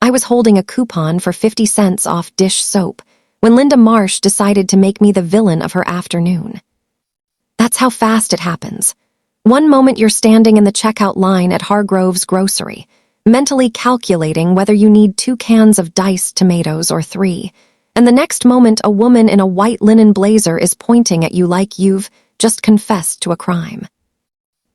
I was holding a coupon for 50 cents off dish soap when Linda Marsh decided to make me the villain of her afternoon. That's how fast it happens. One moment you're standing in the checkout line at Hargrove's grocery, mentally calculating whether you need 2 cans of diced tomatoes or 3, and the next moment a woman in a white linen blazer is pointing at you like you've just confessed to a crime.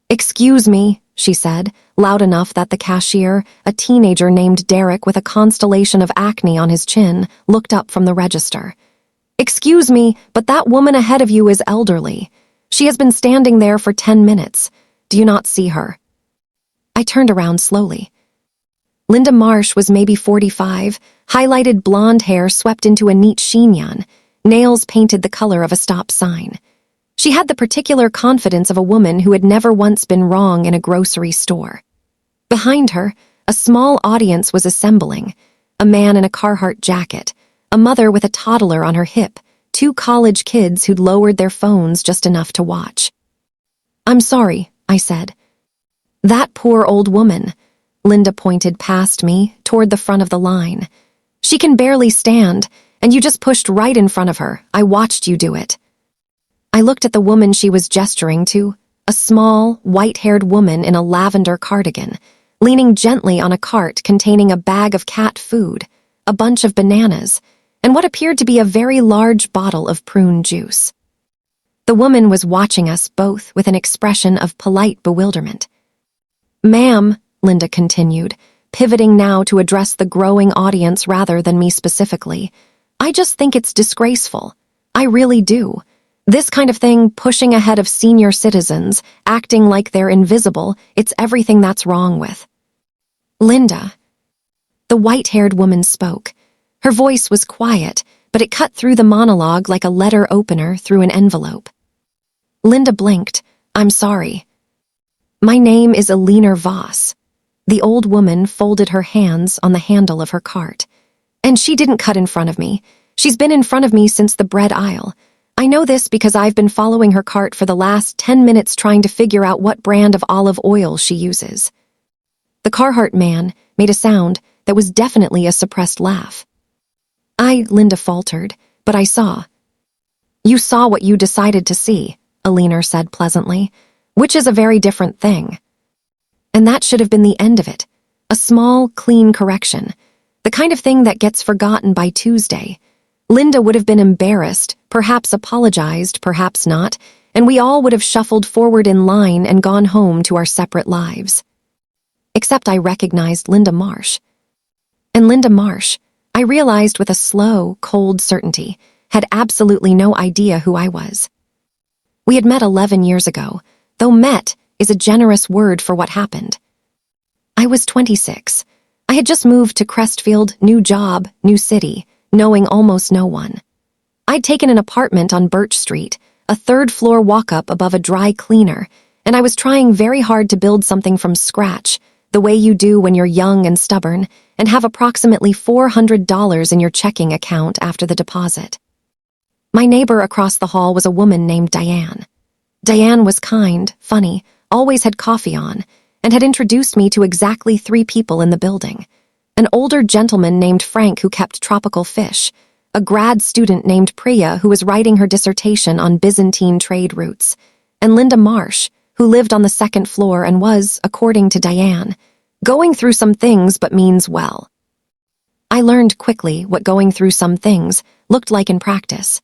"Excuse me," she said, loud enough that the cashier, a teenager named Derek with a constellation of acne on his chin, looked up from the register. "Excuse me, but that woman ahead of you is elderly. She has been standing there for 10 minutes. Do you not see her?" I turned around slowly. Linda Marsh was maybe 45, highlighted blonde hair swept into a neat chignon, nails painted the color of a stop sign. She had the particular confidence of a woman who had never once been wrong in a grocery store. Behind her, a small audience was assembling, a man in a Carhartt jacket, a mother with a toddler on her hip, 2 college kids who'd lowered their phones just enough to watch. "I'm sorry," I said. "That poor old woman," Linda pointed past me, toward the front of the line. "She can barely stand, and you just pushed right in front of her. I watched you do it." I looked at the woman she was gesturing to, a small, white-haired woman in a lavender cardigan, leaning gently on a cart containing a bag of cat food, a bunch of bananas, and what appeared to be a very large bottle of prune juice. The woman was watching us both with an expression of polite bewilderment. "Ma'am," Linda continued, pivoting now to address the growing audience rather than me specifically, "I just think it's disgraceful. I really do. This kind of thing, pushing ahead of senior citizens, acting like they're invisible, it's everything that's wrong with." "Linda." The white-haired woman spoke. Her voice was quiet, but it cut through the monologue like a letter opener through an envelope. Linda blinked. "I'm sorry. My name is Alina Voss." The old woman folded her hands on the handle of her cart. "And she didn't cut in front of me. She's been in front of me since the bread aisle. I know this because I've been following her cart for the last 10 minutes trying to figure out what brand of olive oil she uses." The Carhartt man made a sound that was definitely a suppressed laugh. Linda faltered, "but I saw." "You saw what you decided to see," Alina said pleasantly, "which is a very different thing." And that should have been the end of it. A small, clean correction. The kind of thing that gets forgotten by Tuesday. Linda would have been embarrassed, perhaps apologized, perhaps not, and we all would have shuffled forward in line and gone home to our separate lives. Except I recognized Linda Marsh. And Linda Marsh, I realized with a slow, cold certainty, had absolutely no idea who I was. We had met 11 years ago, though met is a generous word for what happened. I was 26. I had just moved to Crestfield, new job, new city, knowing almost no one. I'd taken an apartment on Birch Street, a 3rd-floor walk-up above a dry cleaner, and I was trying very hard to build something from scratch, the way you do when you're young and stubborn, and have approximately $400 in your checking account after the deposit. My neighbor across the hall was a woman named Diane. Diane was kind, funny, always had coffee on, and had introduced me to exactly 3 people in the building. An older gentleman named Frank who kept tropical fish, a grad student named Priya who was writing her dissertation on Byzantine trade routes, and Linda Marsh, who lived on the 2nd floor and was, according to Diane, going through some things but means well. I learned quickly what going through some things looked like in practice.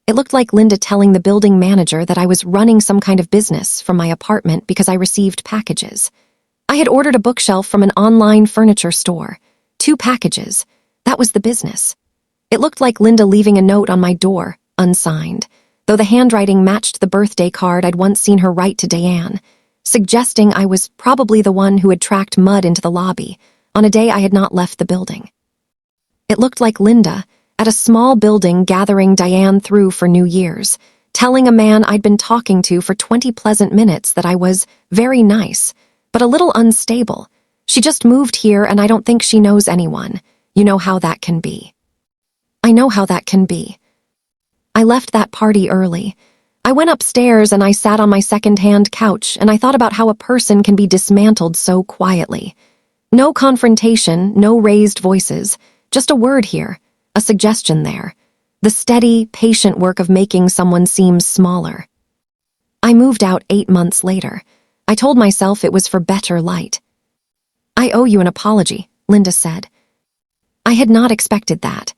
It looked like Linda telling the building manager that I was running some kind of business from my apartment because I received packages. I had ordered a bookshelf from an online furniture store. 2 packages. That was the business. It looked like Linda leaving a note on my door, unsigned, though the handwriting matched the birthday card I'd once seen her write to Diane, suggesting I was probably the one who had tracked mud into the lobby on a day I had not left the building. It looked like Linda, at a small building gathering Diane through for New Year's, telling a man I'd been talking to for 20 pleasant minutes that I was very nice, but a little unstable. She just moved here and I don't think she knows anyone. You know how that can be. I know how that can be. I left that party early. I went upstairs and I sat on my second-hand couch and I thought about how a person can be dismantled so quietly. No confrontation, no raised voices, just a word here, a suggestion there. The steady, patient work of making someone seem smaller. I moved out 8 months later. I told myself it was for better light. "I owe you an apology," Linda said. I had not expected that.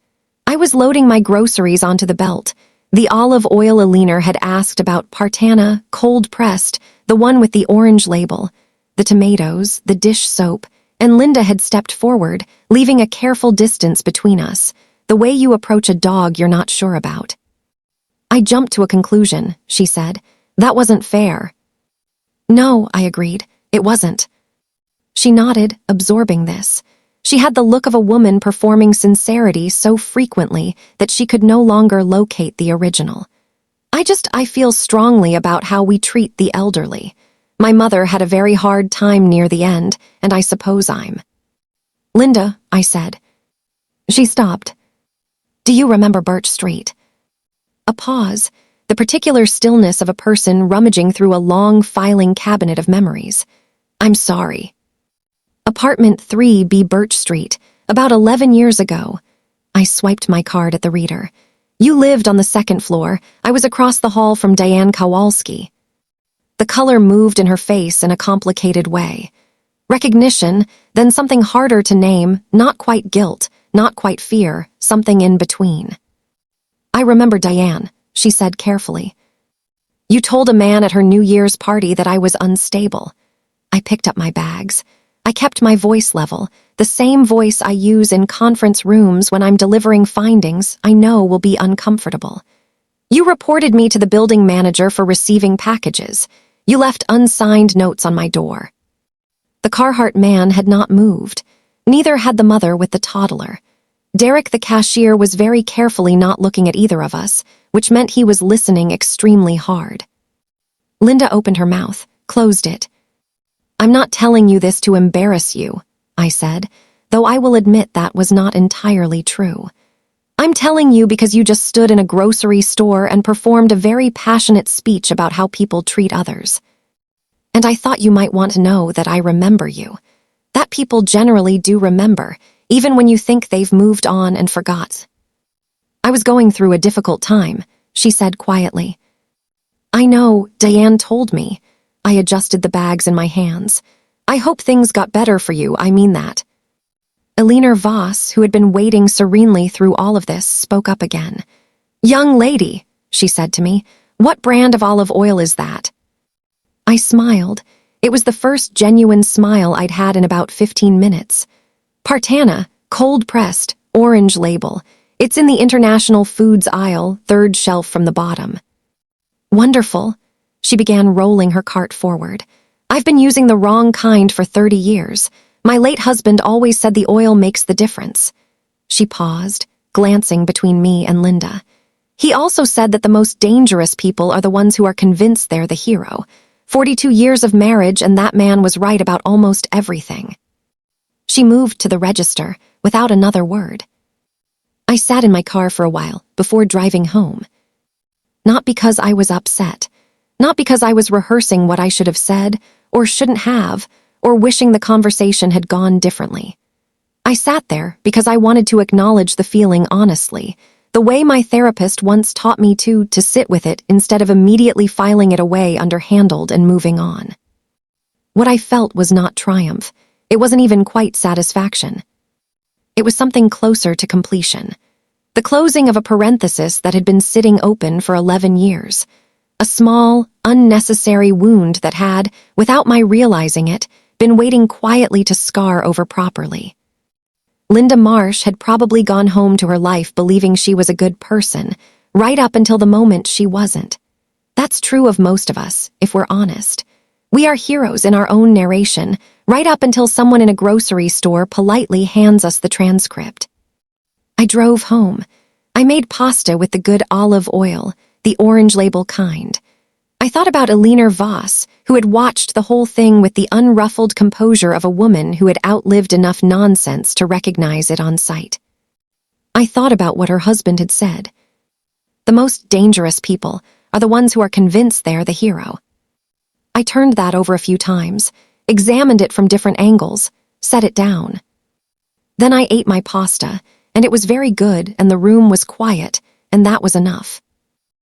I was loading my groceries onto the belt. The olive oil Alina had asked about Partana, cold-pressed, the one with the orange label, the tomatoes, the dish soap, and Linda had stepped forward, leaving a careful distance between us, the way you approach a dog you're not sure about. "I jumped to a conclusion," she said. "That wasn't fair." "No," I agreed. "It wasn't." She nodded, absorbing this. She had the look of a woman performing sincerity so frequently that she could no longer locate the original. I feel strongly about how we treat the elderly. My mother had a very hard time near the end, and I suppose I'm." "Linda," I said. She stopped. "Do you remember Birch Street?" A pause, the particular stillness of a person rummaging through a long filing cabinet of memories. "I'm sorry." "Apartment 3B Birch Street, about 11 years ago." I swiped my card at the reader. "You lived on the second floor. I was across the hall from Diane Kowalski." The color moved in her face in a complicated way. Recognition, then something harder to name, not quite guilt, not quite fear, something in between. "I remember Diane," she said carefully. "You told a man at her New Year's party that I was unstable." I picked up my bags. I kept my voice level, the same voice I use in conference rooms when I'm delivering findings I know will be uncomfortable. "You reported me to the building manager for receiving packages. You left unsigned notes on my door." The Carhart man had not moved. Neither had the mother with the toddler. Derek, the cashier, was very carefully not looking at either of us, which meant he was listening extremely hard. Linda opened her mouth, closed it. "I'm not telling you this to embarrass you," I said, though I will admit that was not entirely true. "I'm telling you because you just stood in a grocery store and performed a very passionate speech about how people treat others. And I thought you might want to know that I remember you. That people generally do remember, even when you think they've moved on and forgot." "I was going through a difficult time," she said quietly. "I know, Diane told me." I adjusted the bags in my hands. "I hope things got better for you, I mean that." Alina Voss, who had been waiting serenely through all of this, spoke up again. "Young lady," she said to me, "what brand of olive oil is that?" I smiled. It was the first genuine smile I'd had in about 15 minutes. "Partana, cold-pressed, orange label. It's in the international foods aisle, third shelf from the bottom." "Wonderful." She began rolling her cart forward. "I've been using the wrong kind for 30 years. My late husband always said the oil makes the difference." She paused, glancing between me and Linda. "He also said that the most dangerous people are the ones who are convinced they're the hero. 42 years of marriage, and that man was right about almost everything." She moved to the register without another word. I sat in my car for a while before driving home. Not because I was upset. Not because I was rehearsing what I should have said, or shouldn't have, or wishing the conversation had gone differently. I sat there because I wanted to acknowledge the feeling honestly, the way my therapist once taught me to sit with it instead of immediately filing it away underhandled and moving on. What I felt was not triumph. It wasn't even quite satisfaction. It was something closer to completion. The closing of a parenthesis that had been sitting open for 11 years. A small, unnecessary wound that had, without my realizing it, been waiting quietly to scar over properly. Linda Marsh had probably gone home to her life believing she was a good person, right up until the moment she wasn't. That's true of most of us, if we're honest. We are heroes in our own narration, right up until someone in a grocery store politely hands us the transcript. I drove home. I made pasta with the good olive oil, the orange label kind. I thought about Alina Voss, who had watched the whole thing with the unruffled composure of a woman who had outlived enough nonsense to recognize it on sight. I thought about what her husband had said. The most dangerous people are the ones who are convinced they're the hero. I turned that over a few times, examined it from different angles, set it down. Then I ate my pasta, and it was very good, and the room was quiet, and that was enough.